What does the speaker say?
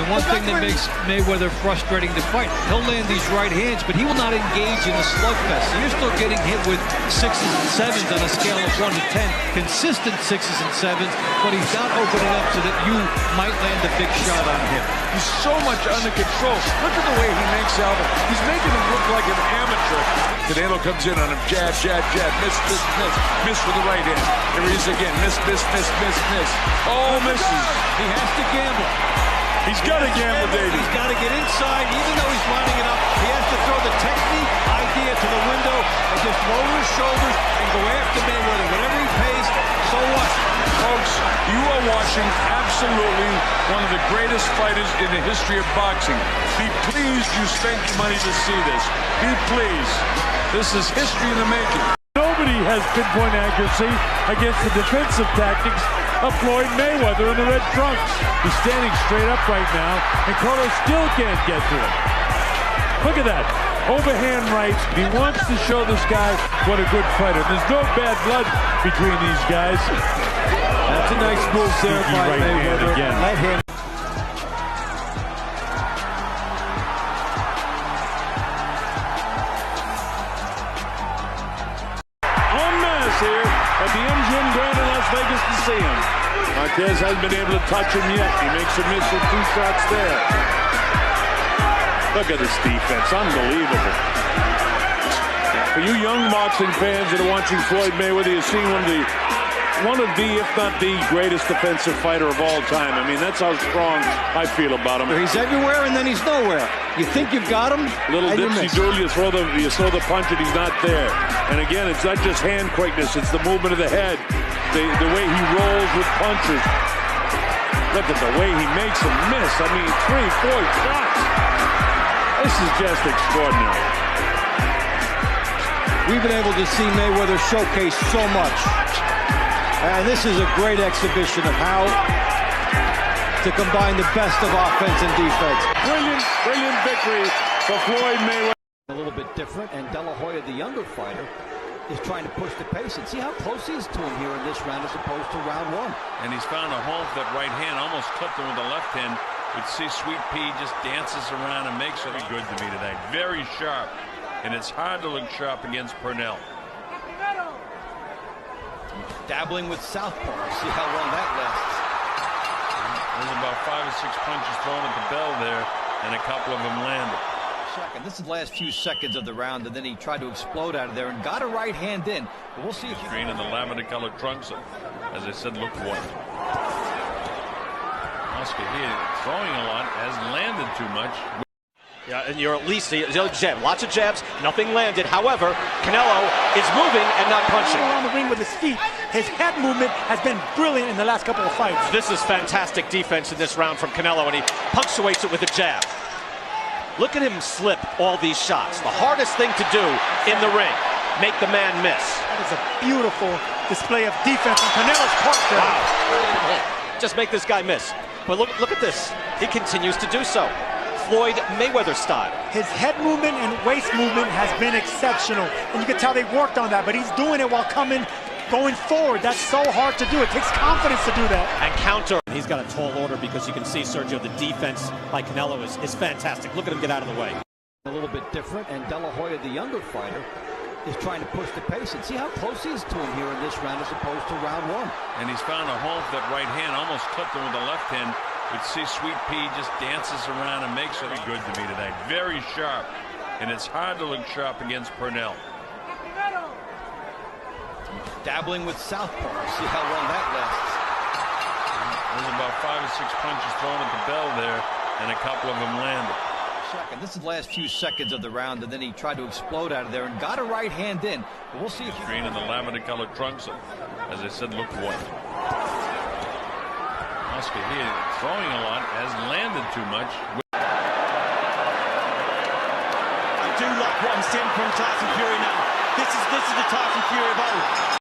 one thing that makes Mayweather frustrating to fight. He'll land these right hands, but he will not engage in a slugfest. So you're still getting hit with 6s and 7s on a scale of 1 to 10. Consistent 6s and 7s, but he's not opening up so that you might land a big shot on him. He's so much under control. Look at the way he makes Aldo. He's making him look like an amateur. Canelo comes in on him. Jab, jab, jab. Miss, miss, miss. Miss with the right hand. Here he is again. Miss, miss, miss, miss, miss. Oh, misses. He has to gamble. He's got to gamble, Davey. He's got to get inside, even though he's lining it up. He has to throw the technique idea to the window and just lower his shoulders and go after Mayweather. Whatever he pays, so what? Folks, you are watching absolutely one of the greatest fighters in the history of boxing. Be pleased you spent your money to see this. Be pleased. This is history in the making. Nobody has pinpoint accuracy against the defensive tactics of Floyd Mayweather in the red trunks. He's standing straight up right now, and Cotto still can't get to him. Look at that. Overhand right. He wants to show this guy what a good fighter. There's no bad blood between these guys. That's a nice move there by Mayweather. Let him. Here at the MGM Grand in Las Vegas to see him. Marquez hasn't been able to touch him yet. He makes a miss with 2 shots there. Look at this defense. Unbelievable. For you young boxing fans that are watching Floyd Mayweather, you're seeing one of the, if not the greatest defensive fighter of all time. I mean, that's how strong I feel about him. He's everywhere and then he's nowhere. You think you've got him, little dipsy-doodle, you throw the punch and he's not there. And again, it's not just hand quickness, it's the movement of the head, the way he rolls with punches. Look at the way he makes them miss. I mean, 3, 4 shots. This is just extraordinary. We've been able to see Mayweather showcase so much. And this is a great exhibition of how to combine the best of offense and defense. Brilliant, brilliant victory for Floyd Mayweather. A little bit different, and De La Hoya, the younger fighter, is trying to push the pace. And see how close he is to him here in this round as opposed to round 1. And he's found a hole for that right hand, almost clipped him with the left hand. But see, Sweet Pea just dances around and makes it good to me tonight. Very sharp, and it's hard to look sharp against Purnell. Dabbling with southpaw. See how long that lasts. There's about 5 or 6 punches thrown at the bell there, and a couple of them landed. This is the last few seconds of the round, and then he tried to explode out of there and got a right hand in. But we'll see if Green and the lavender-colored trunks, as I said, look white. Oscar here throwing a lot, hasn't landed too much. Yeah, and you're at least the other jab. Lots of jabs, nothing landed. However, Canelo is moving and not punching. Around the ring with his feet. His head movement has been brilliant in the last couple of fights. This is fantastic defense in this round from Canelo, and he punctuates it with a jab. Look at him slip all these shots. The hardest thing to do in the ring, make the man miss. That is a beautiful display of defense on Canelo's part there. Wow. Just make this guy miss. But look at this. He continues to do so. Floyd Mayweather style. His head movement and waist movement has been exceptional. And you can tell they worked on that, but he's doing it while going forward. That's so hard to do. It takes confidence to do that. And counter. He's got a tall order because you can see, Sergio, the defense by Canelo is fantastic. Look at him get out of the way. A little bit different, and De La Hoya, the younger fighter, is trying to push the pace. And see how close he is to him here in this round as opposed to round 1. And he's found a hole for that right hand, almost clipped him with the left hand. But see, Sweet Pea just dances around and makes it good to me tonight. Very sharp, and it's hard to look sharp against Purnell. Dabbling with southpaw. See how long that lasts. There's about 5 or 6 punches thrown at the bell there, and a couple of them landed. This is the last few seconds of the round, and then he tried to explode out of there and got a right hand in. But we'll see if Green and the lavender-colored trunks, as I said, look white. Oscar here throwing a lot, hasn't landed too much. I do like what I'm seeing from Tyson Fury now. This is the Tyson Fury of old.